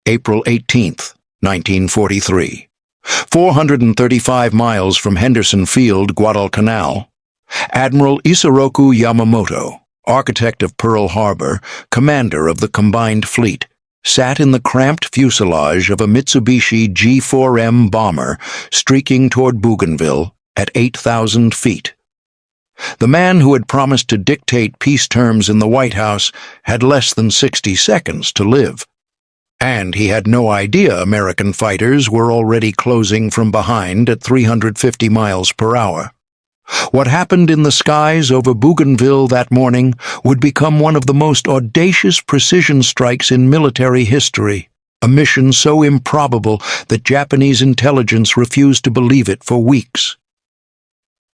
April 18th, 1943. 435 miles from Henderson Field, Guadalcanal. Admiral Isoroku Yamamoto, architect of Pearl Harbor, commander of the combined fleet, sat in the cramped fuselage of a Mitsubishi G4M bomber streaking toward Bougainville at 8,000 feet. The man who had promised to dictate peace terms in the White House had less than 60 seconds to live. And he had no idea American fighters were already closing from behind at 350 miles per hour. What happened in the skies over Bougainville that morning would become one of the most audacious precision strikes in military history, a mission so improbable that Japanese intelligence refused to believe it for weeks.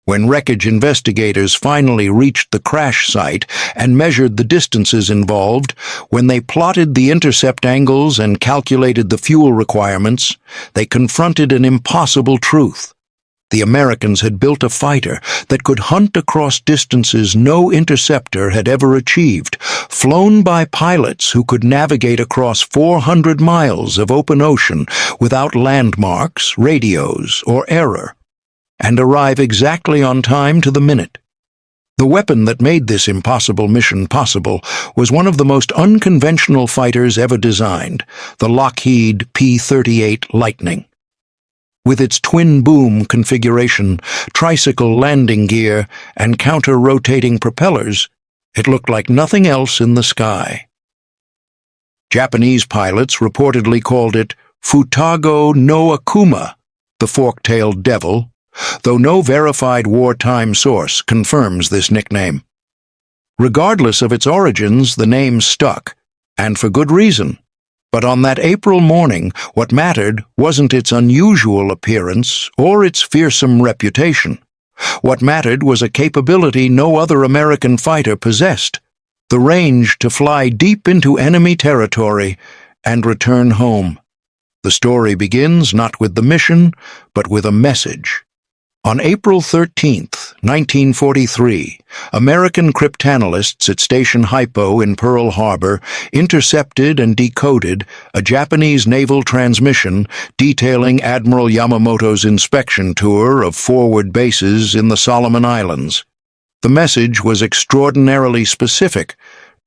When wreckage investigators finally reached the crash site and measured the distances involved, when they plotted the intercept angles and calculated the fuel requirements, they confronted an impossible truth. The Americans had built a fighter that could hunt across distances no interceptor had ever achieved, flown by pilots who could navigate across 400 miles of open ocean without landmarks, radios, or error, and arrive exactly on time to the minute. The weapon that made this impossible mission possible was one of the most unconventional fighters ever designed, the Lockheed P-38 Lightning. With its twin-boom configuration, tricycle landing gear, and counter-rotating propellers, it looked like nothing else in the sky. Japanese pilots reportedly called it Futago no Akuma, the fork-tailed devil, though no verified wartime source confirms this nickname. Regardless of its origins, the name stuck, and for good reason. But on that April morning, what mattered wasn't its unusual appearance or its fearsome reputation. What mattered was a capability no other American fighter possessed, the range to fly deep into enemy territory and return home. The story begins not with the mission, but with a message. On April 13, 1943, American cryptanalysts at Station Hypo in Pearl Harbor intercepted and decoded a Japanese naval transmission detailing Admiral Yamamoto's inspection tour of forward bases in the Solomon Islands. The message was extraordinarily specific: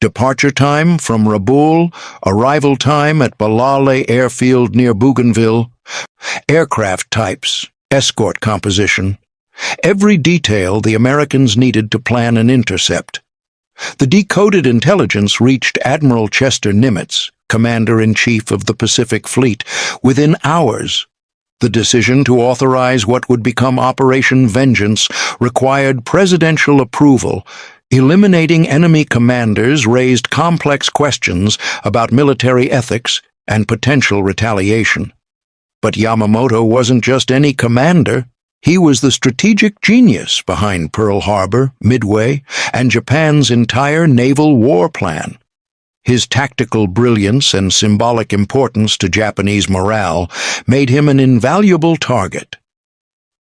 departure time from Rabaul, arrival time at Balale Airfield near Bougainville, aircraft types, escort composition, every detail the Americans needed to plan an intercept. The decoded intelligence reached Admiral Chester Nimitz, Commander-in-Chief of the Pacific Fleet, within hours. The decision to authorize what would become Operation Vengeance required presidential approval. Eliminating enemy commanders raised complex questions about military ethics and potential retaliation. But Yamamoto wasn't just any commander. He was the strategic genius behind Pearl Harbor, Midway, and Japan's entire naval war plan. His tactical brilliance and symbolic importance to Japanese morale made him an invaluable target.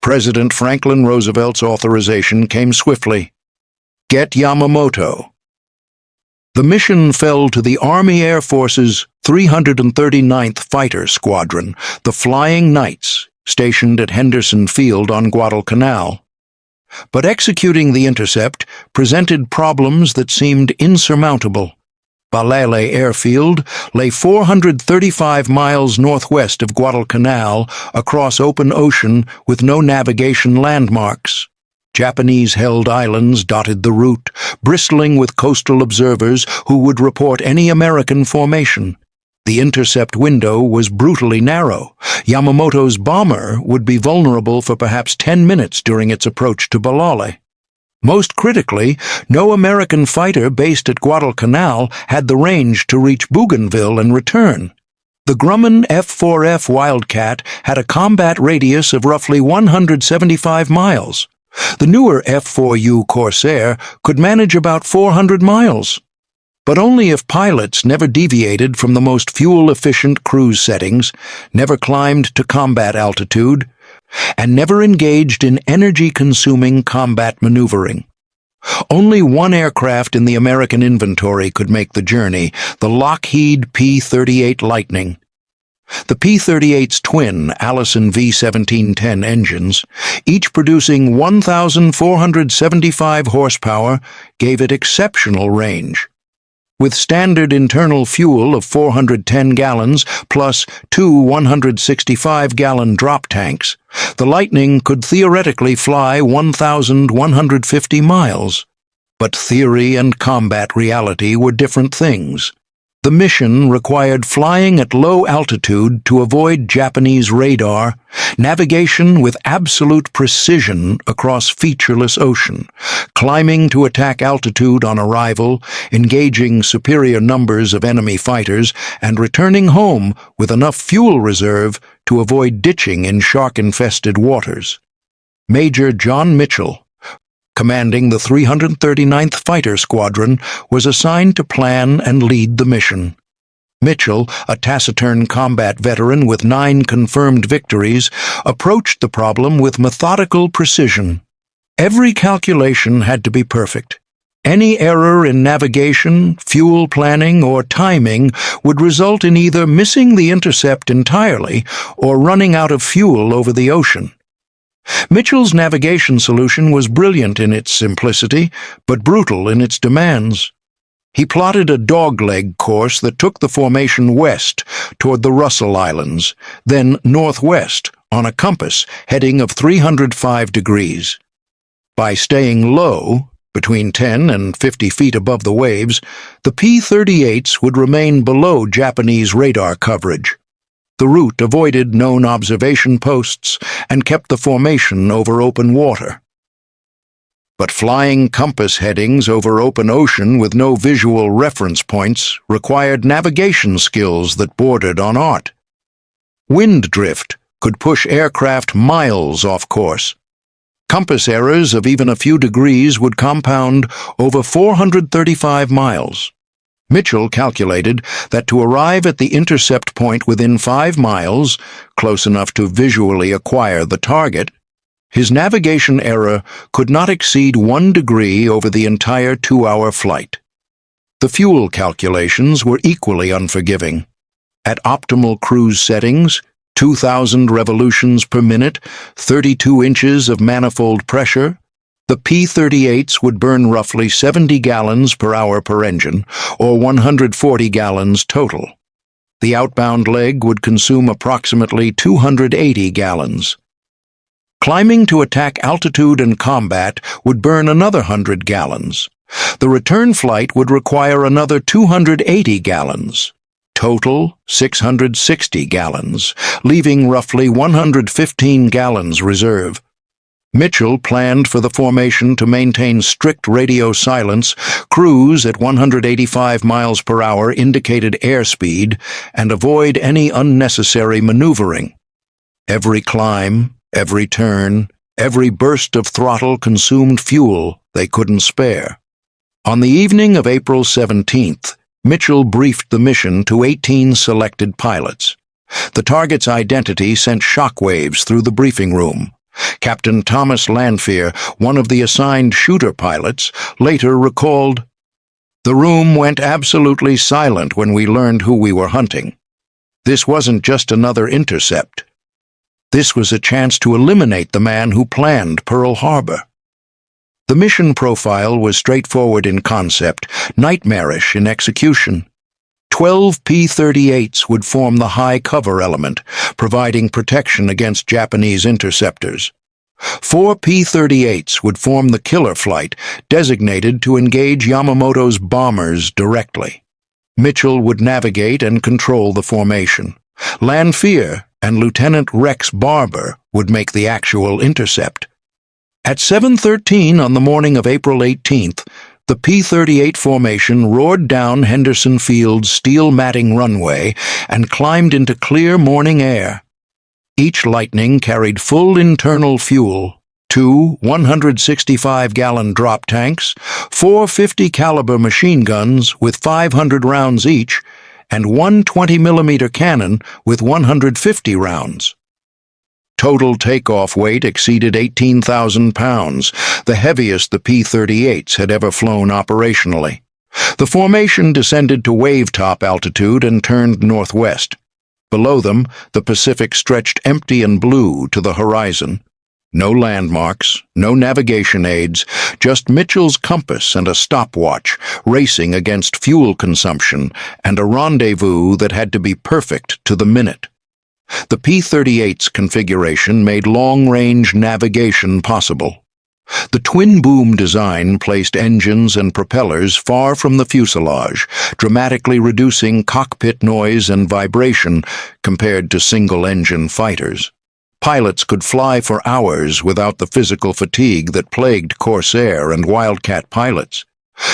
President Franklin Roosevelt's authorization came swiftly. Get Yamamoto. The mission fell to the Army Air Force's 339th Fighter Squadron, the Flying Knights, stationed at Henderson Field on Guadalcanal. But executing the intercept presented problems that seemed insurmountable. Balale Airfield lay 435 miles northwest of Guadalcanal across open ocean with no navigation landmarks. Japanese-held islands dotted the route, bristling with coastal observers who would report any American formation. The intercept window was brutally narrow. Yamamoto's bomber would be vulnerable for perhaps 10 minutes during its approach to Balale. Most critically, no American fighter based at Guadalcanal had the range to reach Bougainville and return. The Grumman F-4F Wildcat had a combat radius of roughly 175 miles. The newer F-4U Corsair could manage about 400 miles. But only if pilots never deviated from the most fuel-efficient cruise settings, never climbed to combat altitude, and never engaged in energy-consuming combat maneuvering. Only one aircraft in the American inventory could make the journey, the Lockheed P-38 Lightning. The P-38's twin Allison V-1710 engines, each producing 1,475 horsepower, gave it exceptional range. With standard internal fuel of 410 gallons plus two 165-gallon drop tanks, the Lightning could theoretically fly 1,150 miles. But theory and combat reality were different things. The mission required flying at low altitude to avoid Japanese radar, navigation with absolute precision across featureless ocean, climbing to attack altitude on arrival, engaging superior numbers of enemy fighters, and returning home with enough fuel reserve to avoid ditching in shark-infested waters. Major John Mitchell, commanding the 339th Fighter Squadron, was assigned to plan and lead the mission. Mitchell, a taciturn combat veteran with 9 confirmed victories, approached the problem with methodical precision. Every calculation had to be perfect. Any error in navigation, fuel planning, or timing would result in either missing the intercept entirely or running out of fuel over the ocean. Mitchell's navigation solution was brilliant in its simplicity, but brutal in its demands. He plotted a dogleg course that took the formation west toward the Russell Islands, then northwest on a compass heading of 305 degrees. By staying low, between 10 and 50 feet above the waves, the P-38s would remain below Japanese radar coverage. The route avoided known observation posts and kept the formation over open water. But flying compass headings over open ocean with no visual reference points required navigation skills that bordered on art. Wind drift could push aircraft miles off course. Compass errors of even a few degrees would compound over 435 miles. Mitchell calculated that to arrive at the intercept point within 5 miles, close enough to visually acquire the target, his navigation error could not exceed 1 degree over the entire 2-hour flight. The fuel calculations were equally unforgiving. At optimal cruise settings, 2,000 revolutions per minute, 32 inches of manifold pressure, the P-38s would burn roughly 70 gallons per hour per engine, or 140 gallons total. The outbound leg would consume approximately 280 gallons. Climbing to attack altitude and combat would burn another 100 gallons. The return flight would require another 280 gallons. Total, 660 gallons, leaving roughly 115 gallons reserve. Mitchell planned for the formation to maintain strict radio silence, cruise at 185 miles per hour indicated airspeed, and avoid any unnecessary maneuvering. Every climb, every turn, every burst of throttle consumed fuel they couldn't spare. On the evening of April 17th, Mitchell briefed the mission to 18 selected pilots. The target's identity sent shockwaves through the briefing room. Captain Thomas Lanphier, one of the assigned shooter pilots, later recalled, "The room went absolutely silent when we learned who we were hunting. This wasn't just another intercept. This was a chance to eliminate the man who planned Pearl Harbor." The mission profile was straightforward in concept, nightmarish in execution. 12 P-38s would form the high cover element, providing protection against Japanese interceptors. 4 P-38s would form the killer flight, designated to engage Yamamoto's bombers directly. Mitchell would navigate and control the formation. Lanphier and Lieutenant Rex Barber would make the actual intercept. At 7:13 on the morning of April 18th, the P-38 formation roared down Henderson Field's steel matting runway and climbed into clear morning air. Each Lightning carried full internal fuel, 2 165-gallon drop tanks, 4 50-caliber machine guns with 500 rounds each, and 1 20-millimeter cannon with 150 rounds. Total takeoff weight exceeded 18,000 pounds, the heaviest the P-38s had ever flown operationally. The formation descended to wave-top altitude and turned northwest. Below them, the Pacific stretched empty and blue to the horizon. No landmarks, no navigation aids, just Mitchell's compass and a stopwatch racing against fuel consumption and a rendezvous that had to be perfect to the minute. The P-38's configuration made long-range navigation possible. The twin-boom design placed engines and propellers far from the fuselage, dramatically reducing cockpit noise and vibration compared to single-engine fighters. Pilots could fly for hours without the physical fatigue that plagued Corsair and Wildcat pilots.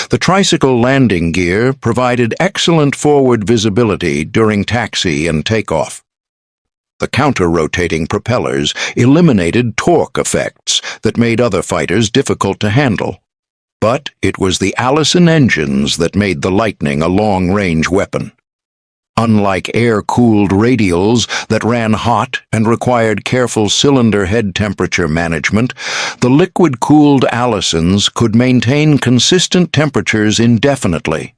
The tricycle landing gear provided excellent forward visibility during taxi and takeoff. The counter-rotating propellers eliminated torque effects that made other fighters difficult to handle. But it was the Allison engines that made the Lightning a long-range weapon. Unlike air-cooled radials that ran hot and required careful cylinder head temperature management, the liquid-cooled Allisons could maintain consistent temperatures indefinitely.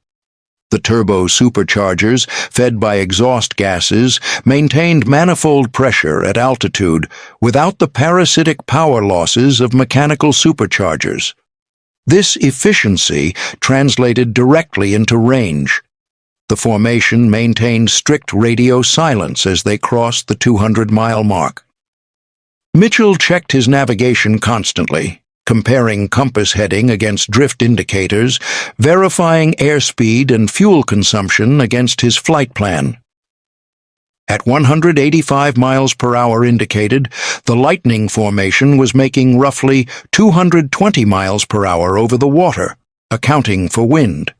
The turbo superchargers, fed by exhaust gases, maintained manifold pressure at altitude without the parasitic power losses of mechanical superchargers. This efficiency translated directly into range. The formation maintained strict radio silence as they crossed the 200-mile mark. Mitchell checked his navigation constantly, comparing compass heading against drift indicators, verifying airspeed and fuel consumption against his flight plan. At 185 miles per hour indicated, the Lightning formation was making roughly 220 miles per hour over the water, accounting for wind.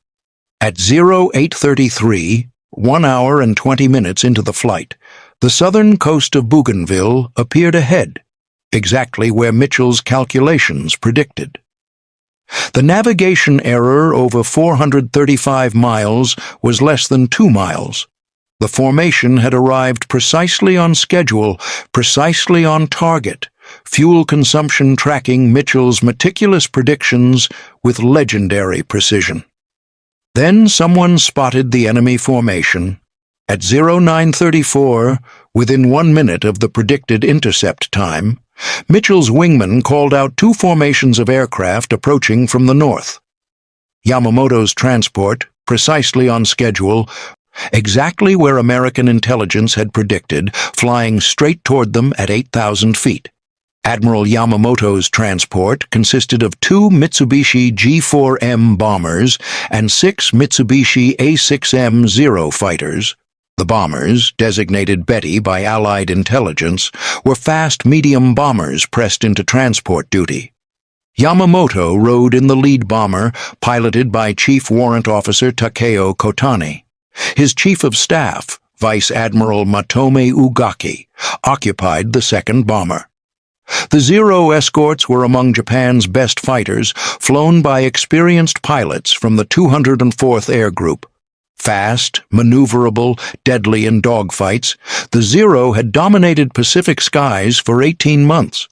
At 0833, 1 hour and 20 minutes into the flight, the southern coast of Bougainville appeared ahead, exactly where Mitchell's calculations predicted. The navigation error over 435 miles was less than 2 miles. The formation had arrived precisely on schedule, precisely on target, fuel consumption tracking Mitchell's meticulous predictions with legendary precision. Then someone spotted the enemy formation. At 0934, within 1 minute of the predicted intercept time, Mitchell's wingman called out 2 formations of aircraft approaching from the north. Yamamoto's transport, precisely on schedule, exactly where American intelligence had predicted, flying straight toward them at 8,000 feet. Admiral Yamamoto's transport consisted of 2 Mitsubishi G4M bombers and 6 Mitsubishi A6M-0 fighters. The bombers, designated Betty by Allied intelligence, were fast medium bombers pressed into transport duty. Yamamoto rode in the lead bomber, piloted by Chief Warrant Officer Takeo Kotani. His Chief of Staff, Vice Admiral Matome Ugaki, occupied the second bomber. The Zero escorts were among Japan's best fighters, flown by experienced pilots from the 204th Air Group. Fast, maneuverable, deadly in dogfights, the Zero had dominated Pacific skies for 18 months.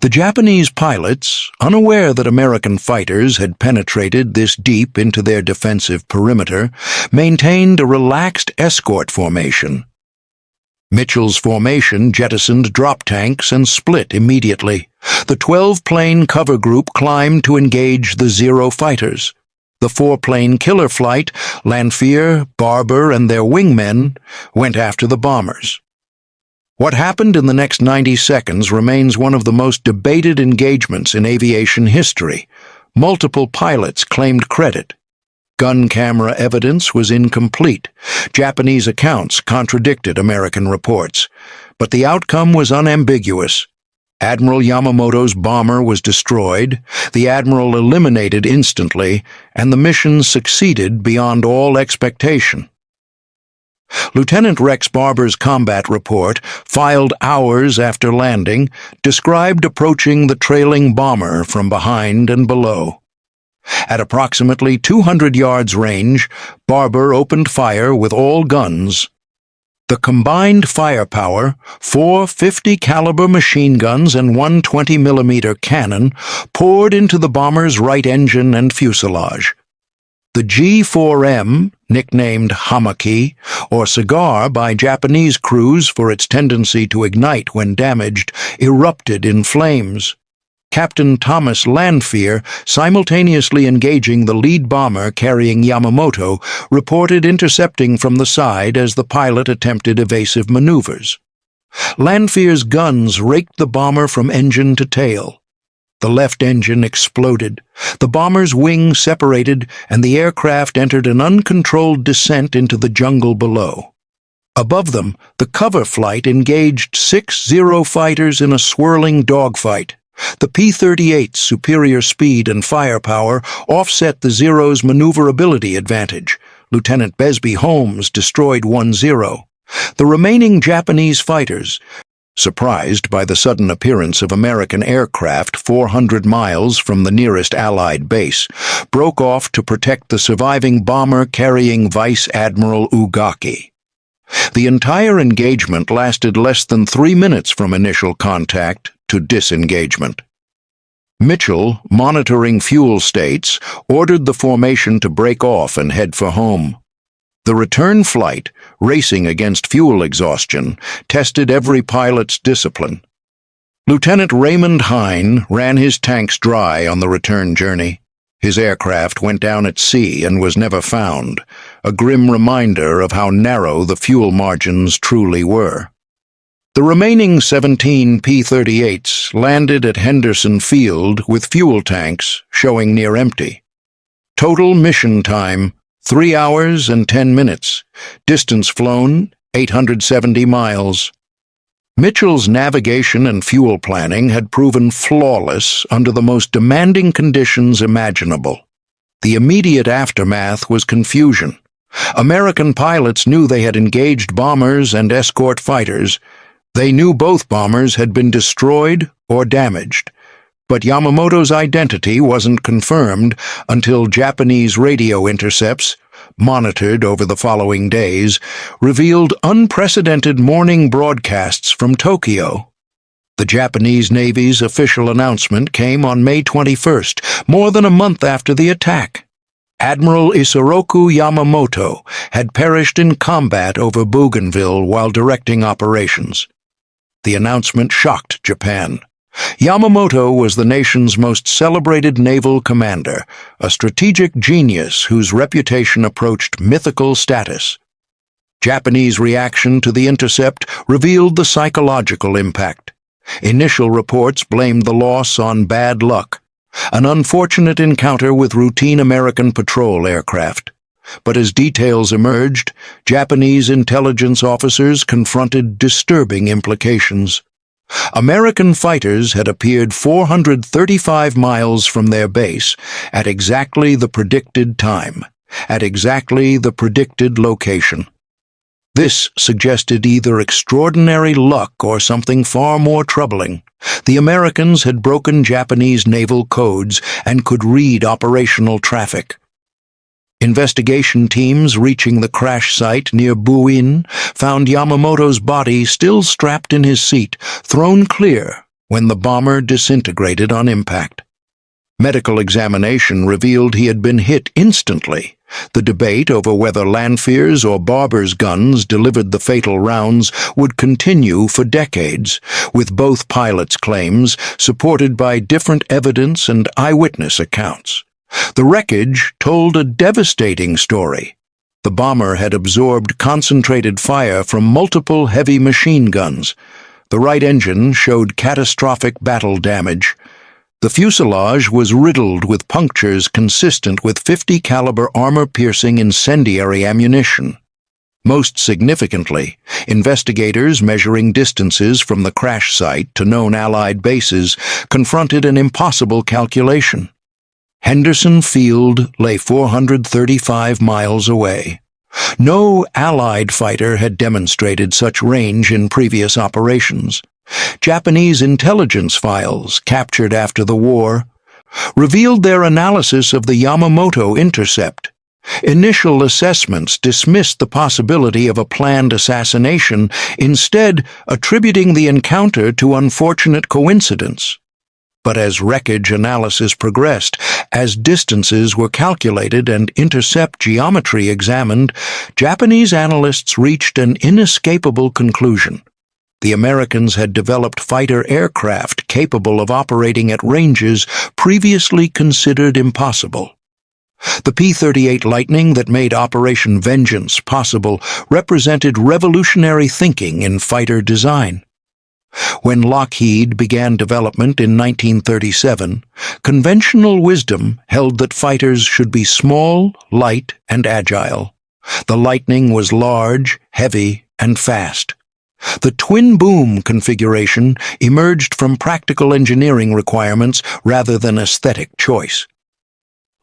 The Japanese pilots, unaware that American fighters had penetrated this deep into their defensive perimeter, maintained a relaxed escort formation. Mitchell's formation jettisoned drop tanks and split immediately. The 12-plane cover group climbed to engage the Zero fighters. The 4-plane killer flight, Lanphier, Barber, and their wingmen, went after the bombers. What happened in the next 90 seconds remains one of the most debated engagements in aviation history. Multiple pilots claimed credit. Gun camera evidence was incomplete. Japanese accounts contradicted American reports. But the outcome was unambiguous. Admiral Yamamoto's bomber was destroyed, the admiral eliminated instantly, and the mission succeeded beyond all expectation. Lieutenant Rex Barber's combat report, filed hours after landing, described approaching the trailing bomber from behind and below. At approximately 200 yards range, Barber opened fire with all guns. The combined firepower, 4 50-caliber machine guns and 1 20-millimeter cannon, poured into the bomber's right engine and fuselage. The G4M, nicknamed hamaki, or cigar by Japanese crews for its tendency to ignite when damaged, erupted in flames. Captain Thomas Lanphier, simultaneously engaging the lead bomber carrying Yamamoto, reported intercepting from the side as the pilot attempted evasive maneuvers. Lanphier's guns raked the bomber from engine to tail. The left engine exploded, the bomber's wing separated, and the aircraft entered an uncontrolled descent into the jungle below. Above them, the cover flight engaged 6 Zero fighters in a swirling dogfight. The P-38's superior speed and firepower offset the Zero's maneuverability advantage. Lieutenant Besby Holmes destroyed 1 Zero. The remaining Japanese fighters, surprised by the sudden appearance of American aircraft 400 miles from the nearest Allied base, broke off to protect the surviving bomber carrying Vice Admiral Ugaki. The entire engagement lasted less than 3 minutes from initial contact to disengagement. Mitchell, monitoring fuel states, ordered the formation to break off and head for home. The return flight, racing against fuel exhaustion, tested every pilot's discipline. Lieutenant Raymond Hine ran his tanks dry on the return journey. His aircraft went down at sea and was never found, a grim reminder of how narrow the fuel margins truly were. The remaining 17 P-38s landed at Henderson Field with fuel tanks showing near empty. Total mission time, 3 hours and 10 minutes. Distance flown, 870 miles. Mitchell's navigation and fuel planning had proven flawless under the most demanding conditions imaginable. The immediate aftermath was confusion. American pilots knew they had engaged bombers and escort fighters. They knew both bombers had been destroyed or damaged. But Yamamoto's identity wasn't confirmed until Japanese radio intercepts, monitored over the following days, revealed unprecedented morning broadcasts from Tokyo. The Japanese Navy's official announcement came on May 21st, more than a month after the attack. Admiral Isoroku Yamamoto had perished in combat over Bougainville while directing operations. The announcement shocked Japan. Yamamoto was the nation's most celebrated naval commander, a strategic genius whose reputation approached mythical status. Japanese reaction to the intercept revealed the psychological impact. Initial reports blamed the loss on bad luck, an unfortunate encounter with routine American patrol aircraft. But as details emerged, Japanese intelligence officers confronted disturbing implications. American fighters had appeared 435 miles from their base at exactly the predicted time, at exactly the predicted location. This suggested either extraordinary luck or something far more troubling. The Americans had broken Japanese naval codes and could read operational traffic. Investigation teams reaching the crash site near Buin found Yamamoto's body still strapped in his seat, thrown clear when the bomber disintegrated on impact. Medical examination revealed he had been hit instantly. The debate over whether Lanphier's or Barber's guns delivered the fatal rounds would continue for decades, with both pilots' claims supported by different evidence and eyewitness accounts. The wreckage told a devastating story. The bomber had absorbed concentrated fire from multiple heavy machine guns. The right engine showed catastrophic battle damage. The fuselage was riddled with punctures consistent with .50 caliber armor-piercing incendiary ammunition. Most significantly, investigators measuring distances from the crash site to known Allied bases confronted an impossible calculation. Henderson Field lay 435 miles away. No Allied fighter had demonstrated such range in previous operations. Japanese intelligence files, captured after the war, revealed their analysis of the Yamamoto intercept. Initial assessments dismissed the possibility of a planned assassination, instead attributing the encounter to unfortunate coincidence. But as wreckage analysis progressed, as distances were calculated and intercept geometry examined, Japanese analysts reached an inescapable conclusion. The Americans had developed fighter aircraft capable of operating at ranges previously considered impossible. The P-38 Lightning that made Operation Vengeance possible represented revolutionary thinking in fighter design. When Lockheed began development in 1937, conventional wisdom held that fighters should be small, light, and agile. The Lightning was large, heavy, and fast. The twin-boom configuration emerged from practical engineering requirements rather than aesthetic choice.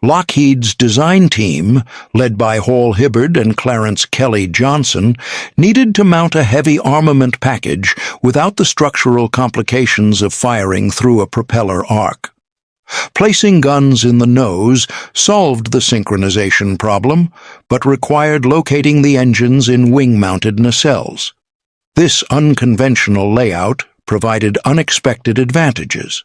Lockheed's design team, led by Hall Hibbard and Clarence Kelly Johnson, needed to mount a heavy armament package without the structural complications of firing through a propeller arc. Placing guns in the nose solved the synchronization problem, but required locating the engines in wing-mounted nacelles. This unconventional layout provided unexpected advantages.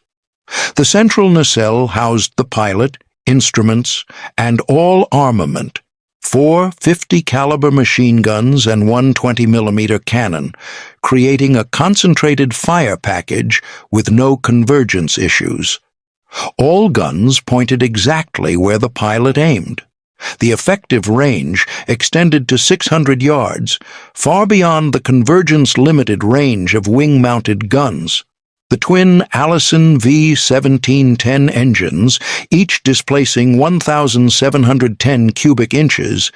The central nacelle housed the pilot, instruments, and all armament, 4 50-caliber machine guns and one 20-millimeter cannon, creating a concentrated fire package with no convergence issues. All guns pointed exactly where the pilot aimed. The effective range extended to 600 yards, far beyond the convergence-limited range of wing-mounted guns. The twin Allison V1710 engines, each displacing 1,710 cubic inches,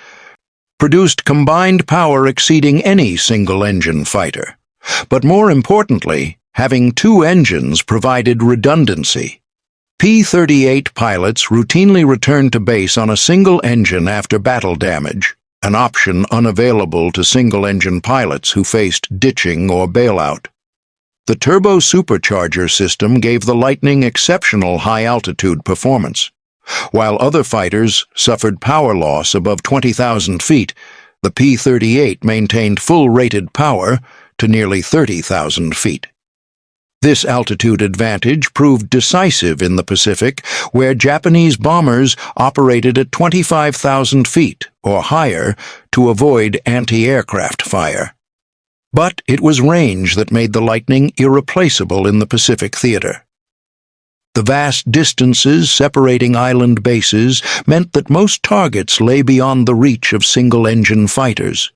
produced combined power exceeding any single-engine fighter. But more importantly, having two engines provided redundancy. P-38 pilots routinely returned to base on a single engine after battle damage, an option unavailable to single-engine pilots who faced ditching or bailout. The turbo supercharger system gave the Lightning exceptional high-altitude performance. While other fighters suffered power loss above 20,000 feet, the P-38 maintained full rated power to nearly 30,000 feet. This altitude advantage proved decisive in the Pacific, where Japanese bombers operated at 25,000 feet or higher to avoid anti-aircraft fire. But it was range that made the Lightning irreplaceable in the Pacific theater. The vast distances separating island bases meant that most targets lay beyond the reach of single-engine fighters.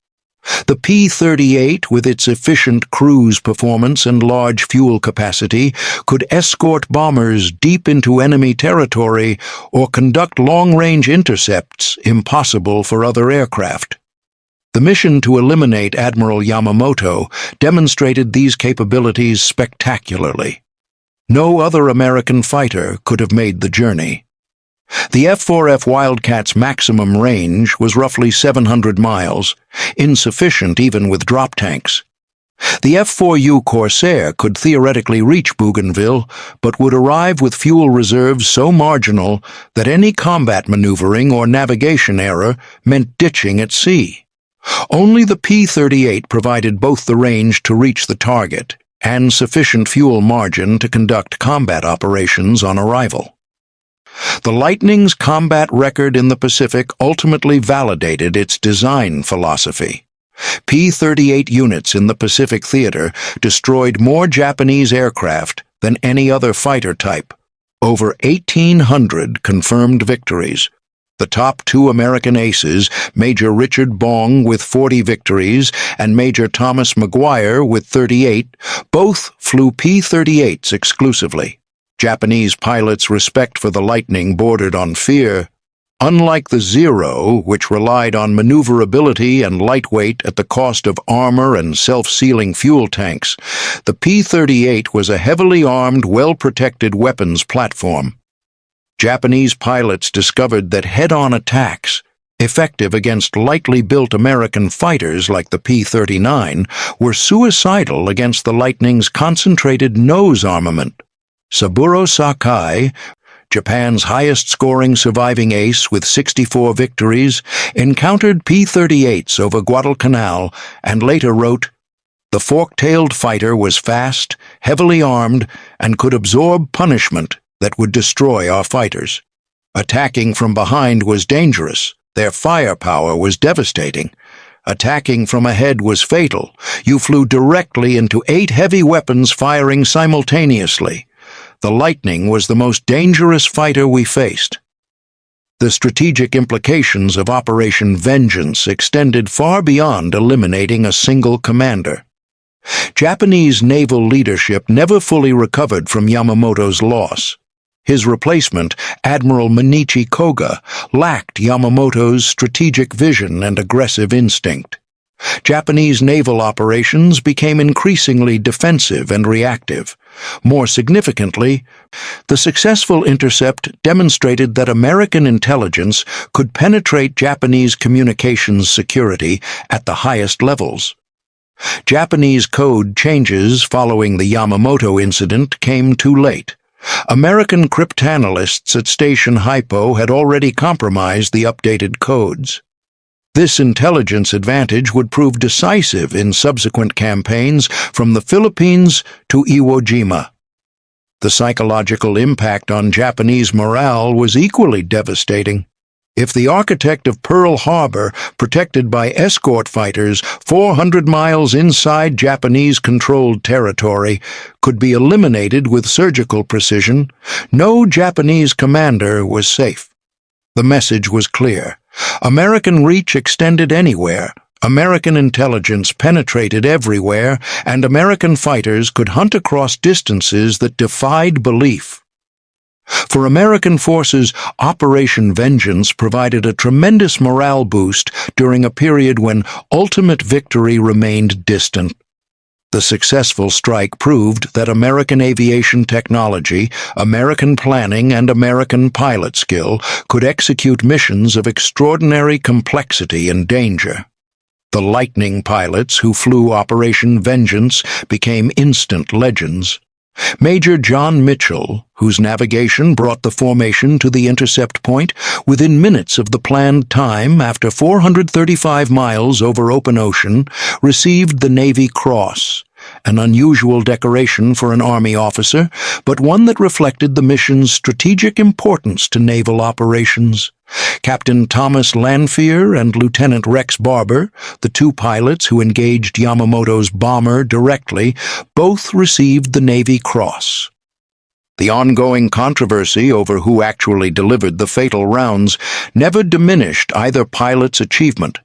The P-38, with its efficient cruise performance and large fuel capacity, could escort bombers deep into enemy territory or conduct long-range intercepts impossible for other aircraft. The mission to eliminate Admiral Yamamoto demonstrated these capabilities spectacularly. No other American fighter could have made the journey. The F-4F Wildcat's maximum range was roughly 700 miles, insufficient even with drop tanks. The F-4U Corsair could theoretically reach Bougainville, but would arrive with fuel reserves so marginal that any combat maneuvering or navigation error meant ditching at sea. Only the P-38 provided both the range to reach the target and sufficient fuel margin to conduct combat operations on arrival. The Lightning's combat record in the Pacific ultimately validated its design philosophy. P-38 units in the Pacific theater destroyed more Japanese aircraft than any other fighter type, over 1,800 confirmed victories. The top two American aces, Major Richard Bong with 40 victories and Major Thomas McGuire with 38, both flew P-38s exclusively. Japanese pilots' respect for the Lightning bordered on fear. Unlike the Zero, which relied on maneuverability and lightweight at the cost of armor and self-sealing fuel tanks, the P-38 was a heavily armed, well-protected weapons platform. Japanese pilots discovered that head-on attacks, effective against lightly built American fighters like the P-39, were suicidal against the Lightning's concentrated nose armament. Saburo Sakai, Japan's highest-scoring surviving ace with 64 victories, encountered P-38s over Guadalcanal and later wrote, The fork-tailed fighter was fast, heavily armed, and could absorb punishment that would destroy our fighters. Attacking from behind was dangerous. Their firepower was devastating. Attacking from ahead was fatal. You flew directly into 8 heavy weapons firing simultaneously. The Lightning was the most dangerous fighter we faced. The strategic implications of Operation Vengeance extended far beyond eliminating a single commander. Japanese naval leadership never fully recovered from Yamamoto's loss. His replacement, Admiral Minichi Koga, lacked Yamamoto's strategic vision and aggressive instinct. Japanese naval operations became increasingly defensive and reactive. More significantly, the successful intercept demonstrated that American intelligence could penetrate Japanese communications security at the highest levels. Japanese code changes following the Yamamoto incident came too late. American cryptanalysts at Station Hypo had already compromised the updated codes. This intelligence advantage would prove decisive in subsequent campaigns from the Philippines to Iwo Jima. The psychological impact on Japanese morale was equally devastating. If the architect of Pearl Harbor, protected by escort fighters 400 miles inside Japanese-controlled territory, could be eliminated with surgical precision, no Japanese commander was safe. The message was clear. American reach extended anywhere, American intelligence penetrated everywhere, and American fighters could hunt across distances that defied belief. For American forces, Operation Vengeance provided a tremendous morale boost during a period when ultimate victory remained distant. The successful strike proved that American aviation technology, American planning, and American pilot skill could execute missions of extraordinary complexity and danger. The Lightning pilots who flew Operation Vengeance became instant legends. Major John Mitchell, whose navigation brought the formation to the intercept point within minutes of the planned time after 435 miles over open ocean, received the Navy Cross, an unusual decoration for an Army officer, but one that reflected the mission's strategic importance to naval operations. Captain Thomas Lanphier and Lieutenant Rex Barber, the 2 pilots who engaged Yamamoto's bomber directly, both received the Navy Cross. The ongoing controversy over who actually delivered the fatal rounds never diminished either pilot's achievement.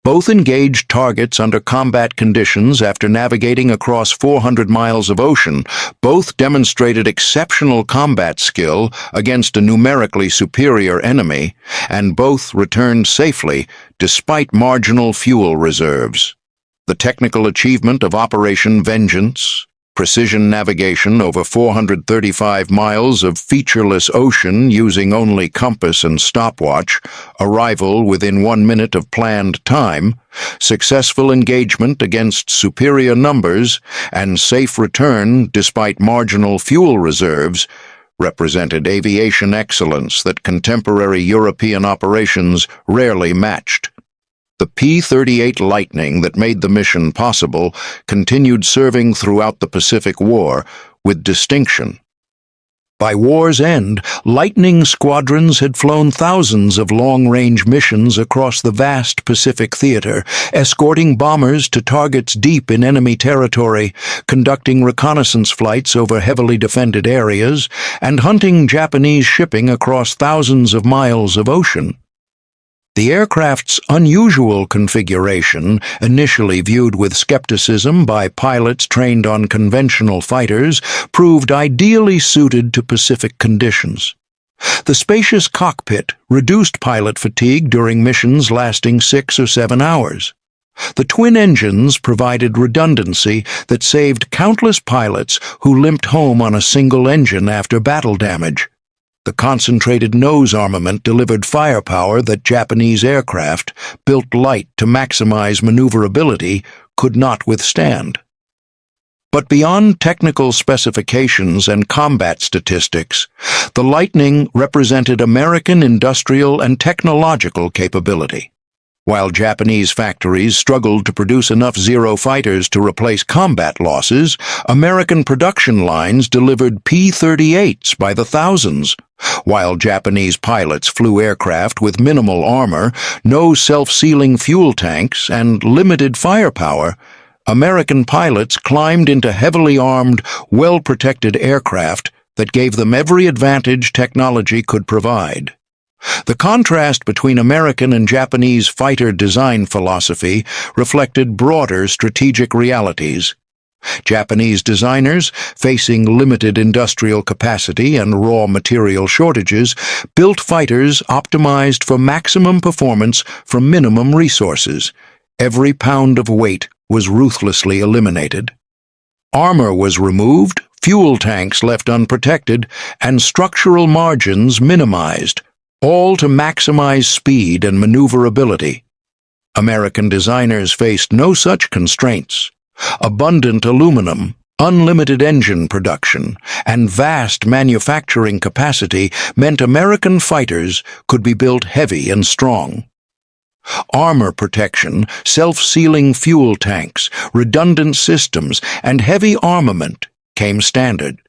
Both engaged targets under combat conditions after navigating across 400 miles of ocean. Both demonstrated exceptional combat skill against a numerically superior enemy, and both returned safely despite marginal fuel reserves. The technical achievement of Operation Vengeance, precision navigation over 435 miles of featureless ocean using only compass and stopwatch, arrival within 1 minute of planned time, successful engagement against superior numbers, and safe return despite marginal fuel reserves, represented aviation excellence that contemporary European operations rarely matched. The P-38 Lightning that made the mission possible continued serving throughout the Pacific War with distinction. By war's end, Lightning squadrons had flown thousands of long-range missions across the vast Pacific theater, escorting bombers to targets deep in enemy territory, conducting reconnaissance flights over heavily defended areas, and hunting Japanese shipping across thousands of miles of ocean. The aircraft's unusual configuration, initially viewed with skepticism by pilots trained on conventional fighters, proved ideally suited to Pacific conditions. The spacious cockpit reduced pilot fatigue during missions lasting 6 or 7 hours. The twin engines provided redundancy that saved countless pilots who limped home on a single engine after battle damage. The concentrated nose armament delivered firepower that Japanese aircraft, built light to maximize maneuverability, could not withstand. But beyond technical specifications and combat statistics, the Lightning represented American industrial and technological capability. While Japanese factories struggled to produce enough Zero fighters to replace combat losses, American production lines delivered P-38s by the thousands. While Japanese pilots flew aircraft with minimal armor, no self-sealing fuel tanks, and limited firepower, American pilots climbed into heavily armed, well-protected aircraft that gave them every advantage technology could provide. The contrast between American and Japanese fighter design philosophy reflected broader strategic realities. Japanese designers, facing limited industrial capacity and raw material shortages, built fighters optimized for maximum performance from minimum resources. Every pound of weight was ruthlessly eliminated. Armor was removed, fuel tanks left unprotected, and structural margins minimized, all to maximize speed and maneuverability. American designers faced no such constraints. Abundant aluminum, unlimited engine production, and vast manufacturing capacity meant American fighters could be built heavy and strong. Armor protection, self-sealing fuel tanks, redundant systems, and heavy armament came standard.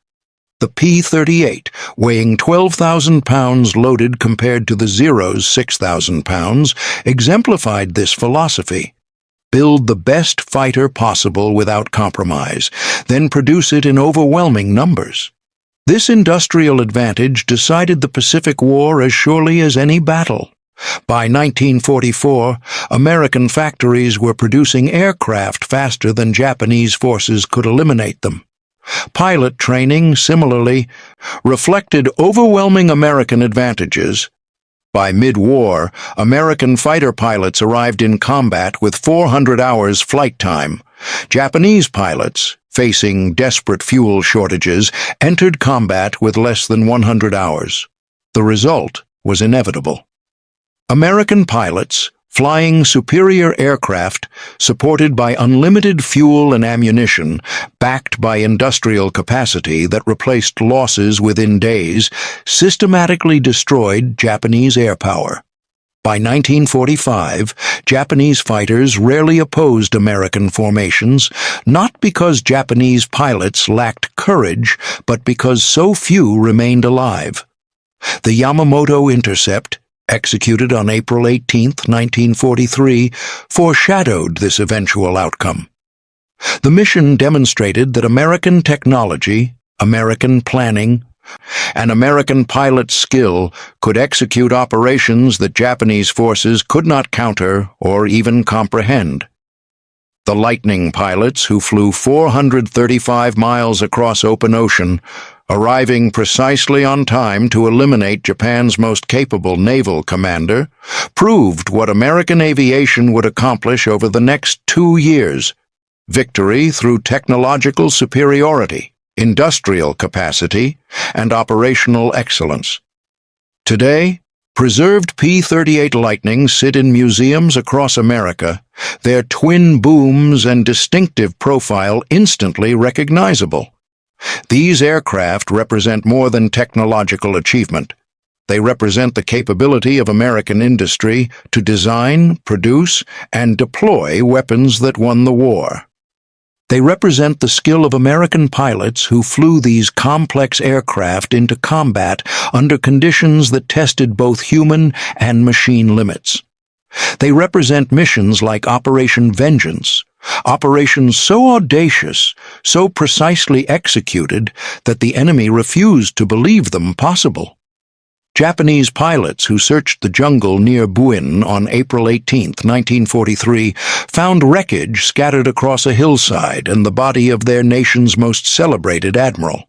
The P-38, weighing 12,000 pounds loaded compared to the Zero's 6,000 pounds, exemplified this philosophy. Build the best fighter possible without compromise, then produce it in overwhelming numbers. This industrial advantage decided the Pacific War as surely as any battle. By 1944, American factories were producing aircraft faster than Japanese forces could eliminate them. Pilot training, similarly, reflected overwhelming American advantages. By mid-war, American fighter pilots arrived in combat with 400 hours flight time. Japanese pilots, facing desperate fuel shortages, entered combat with less than 100 hours. The result was inevitable. American pilots, flying superior aircraft, supported by unlimited fuel and ammunition, backed by industrial capacity that replaced losses within days, systematically destroyed Japanese air power. By 1945, Japanese fighters rarely opposed American formations, not because Japanese pilots lacked courage, but because so few remained alive. The Yamamoto intercept, executed on April 18, 1943, foreshadowed this eventual outcome. The mission demonstrated that American technology, American planning, and American pilot skill could execute operations that Japanese forces could not counter or even comprehend. The Lightning pilots, who flew 435 miles across open ocean, arriving precisely on time to eliminate Japan's most capable naval commander, proved what American aviation would accomplish over the next 2 years: victory through technological superiority, industrial capacity, and operational excellence. Today, preserved P-38 Lightnings sit in museums across America, their twin booms and distinctive profile instantly recognizable. These aircraft represent more than technological achievement. They represent the capability of American industry to design, produce, and deploy weapons that won the war. They represent the skill of American pilots who flew these complex aircraft into combat under conditions that tested both human and machine limits. They represent missions like Operation Vengeance, operations so audacious, so precisely executed that the enemy refused to believe them possible. Japanese pilots who searched the jungle near Buin on April 18, 1943, found wreckage scattered across a hillside and the body of their nation's most celebrated admiral.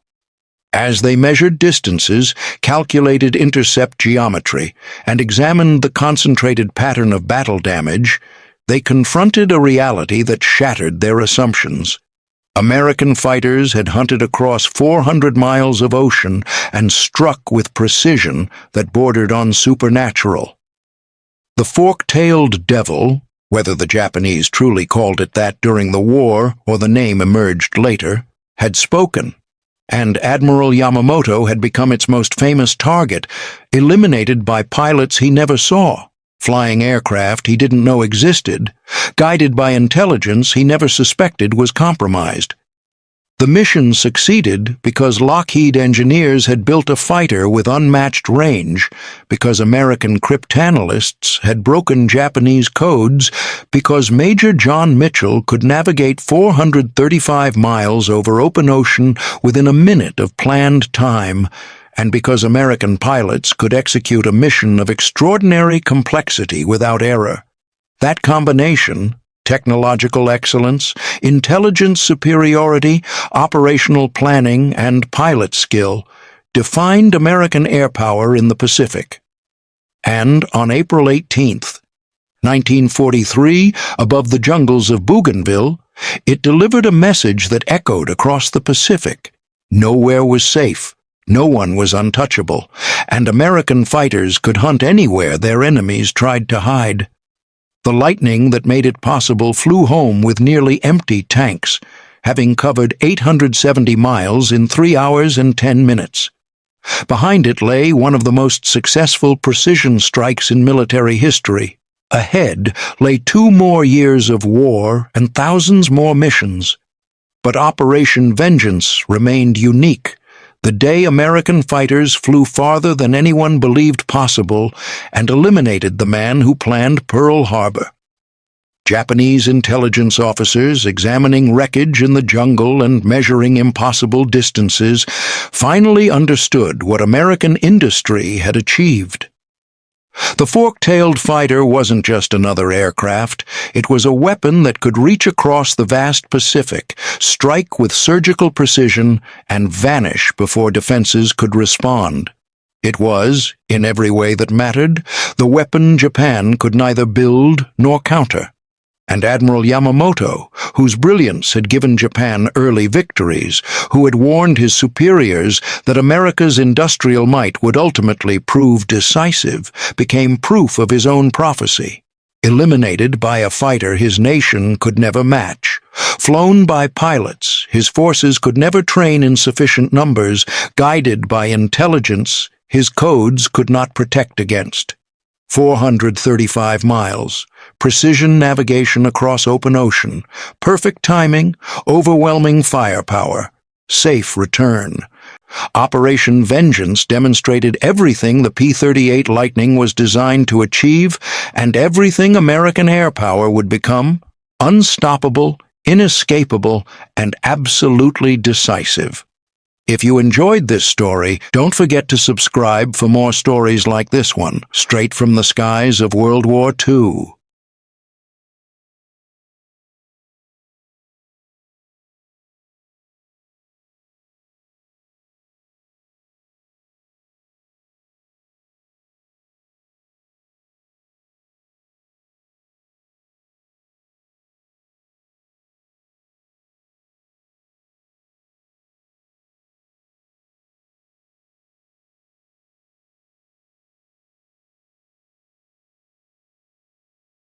As they measured distances, calculated intercept geometry, and examined the concentrated pattern of battle damage, they confronted a reality that shattered their assumptions. American fighters had hunted across 400 miles of ocean and struck with precision that bordered on supernatural. The fork-tailed devil, whether the Japanese truly called it that during the war or the name emerged later, had spoken, and Admiral Yamamoto had become its most famous target, eliminated by pilots he never saw. flying aircraft he didn't know existed, guided by intelligence he never suspected was compromised. The mission succeeded because Lockheed engineers had built a fighter with unmatched range, because American cryptanalysts had broken Japanese codes, because Major John Mitchell could navigate 435 miles over open ocean within a minute of planned time, and because American pilots could execute a mission of extraordinary complexity without error. That combination, technological excellence, intelligence superiority, operational planning, and pilot skill, defined American air power in the Pacific. And on April 18th, 1943, above the jungles of Bougainville, it delivered a message that echoed across the Pacific. Nowhere was safe, no one was untouchable, and American fighters could hunt anywhere their enemies tried to hide. The Lightning that made it possible flew home with nearly empty tanks, having covered 870 miles in 3 hours and 10 minutes. Behind it lay one of the most successful precision strikes in military history. Ahead lay 2 more years of war and thousands more missions. But Operation Vengeance remained unique. The day American fighters flew farther than anyone believed possible and eliminated the man who planned Pearl Harbor. Japanese intelligence officers, examining wreckage in the jungle and measuring impossible distances, finally understood what American industry had achieved. The fork-tailed fighter wasn't just another aircraft. It was a weapon that could reach across the vast Pacific, strike with surgical precision, and vanish before defenses could respond. It was, in every way that mattered, the weapon Japan could neither build nor counter. And Admiral Yamamoto, whose brilliance had given Japan early victories, who had warned his superiors that America's industrial might would ultimately prove decisive, became proof of his own prophecy. Eliminated by a fighter his nation could never match, flown by pilots his forces could never train in sufficient numbers, guided by intelligence his codes could not protect against. 435 miles, precision navigation across open ocean, perfect timing, overwhelming firepower, safe return. Operation Vengeance demonstrated everything the P-38 Lightning was designed to achieve and everything American air power would become: unstoppable, inescapable, and absolutely decisive. If you enjoyed this story, don't forget to subscribe for more stories like this one, straight from the skies of World War II.